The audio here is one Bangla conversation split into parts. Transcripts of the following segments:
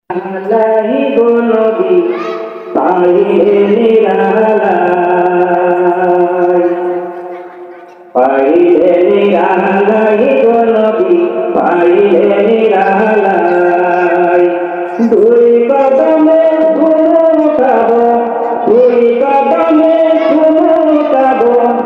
আল্লাহি গো নবী পাইলে নিরালাই, পাইলে নিরালাই গো নবী পাইলে নিরালাই। দুই কদমে ঘুমুকাব, দুই কদমে ঘুমুকাব,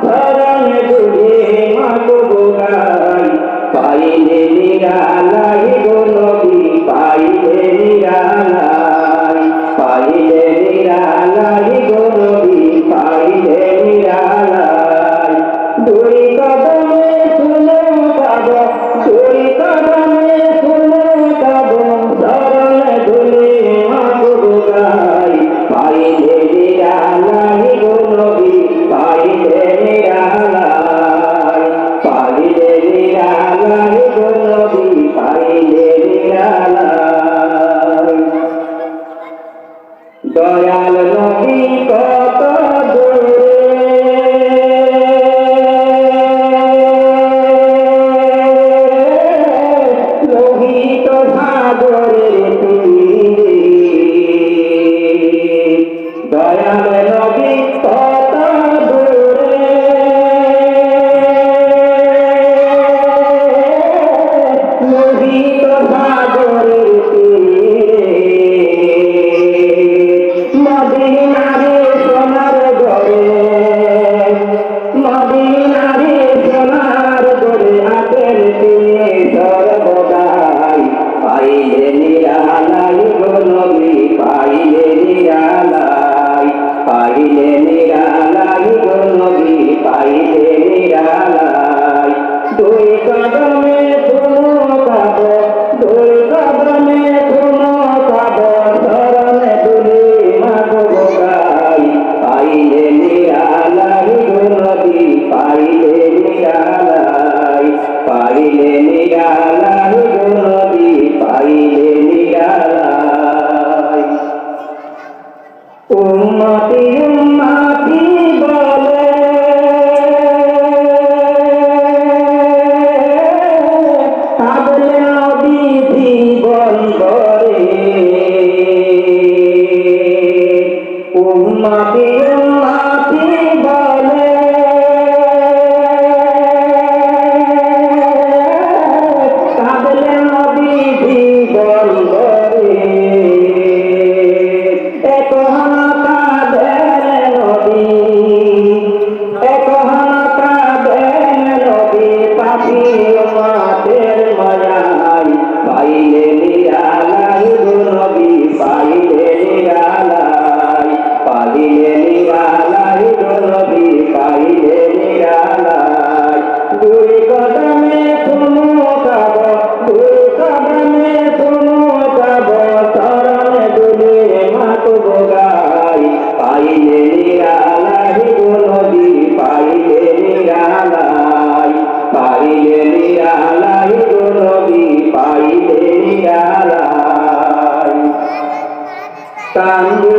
ধরণে দুলে মাগব গাই। পাইলে নিরালাই গো নবী পাইলে নিরালাই, পাইলে নিরালাই গো নবী পাইলে নিরালাই। দুই কদমে ঘুমুকাব, দুই কদমে ঘুমুকাব, ধরণে দুলে মাগব গাই। পাইলে নিরালাই গো নবী পাইলে নিরালাই, পাইলে নিরালাই গো নবী পাইলে নিরালাই। দয়াল নবী কত দূরে, লোহিত সাগরের তীরে। দয়াল নবী কত দূরে, লোহিত সাগরের তীরে। মদিনারে সোনার ঘরে, মদিনারে সোনার ঘরে হাতের দিয়ে সর্বদাই। পাইলে নিরালাই গো নবী পাইলে নিরালাই, পাইলে নিরালাই গো নবী পাইলে নিরালাই। দুই কদমে ঘুমুকাব, দুই কদমে ঘুমুকাব, ধরণে দুলে মাগব গাই। পাইলে নিরালাই গো নবী পাইলে নিরালাই, পাইলে নিরালাই গো নবী পাইলে নিরালাই। উম্মতি উম্মতি বলে কাঁদলে নবী জীবন ভরে। উম্মতি উম্মতি বলে কাঁদলে নবী জীবন ভরে। এখন কাঁদেন নবী, এখন কাঁদেন নবী পাপী উম্মতের মায়ায়। পাইলে নিরালাই গো নবী পাইলে নিরালাই, পাইলে নিরালাই গো নবী পাইলে নিরালাই। দুই কদমে ঘুমুকাব, দুই কদমে ঘুমুকাব, ধরণে দুলে মাগব গাই। পাইলে নিরালাই গো নবী পাইলে নিরালাই, পাইলে নিরালাই গো নবী পাইলে নিরালাই। কান্দে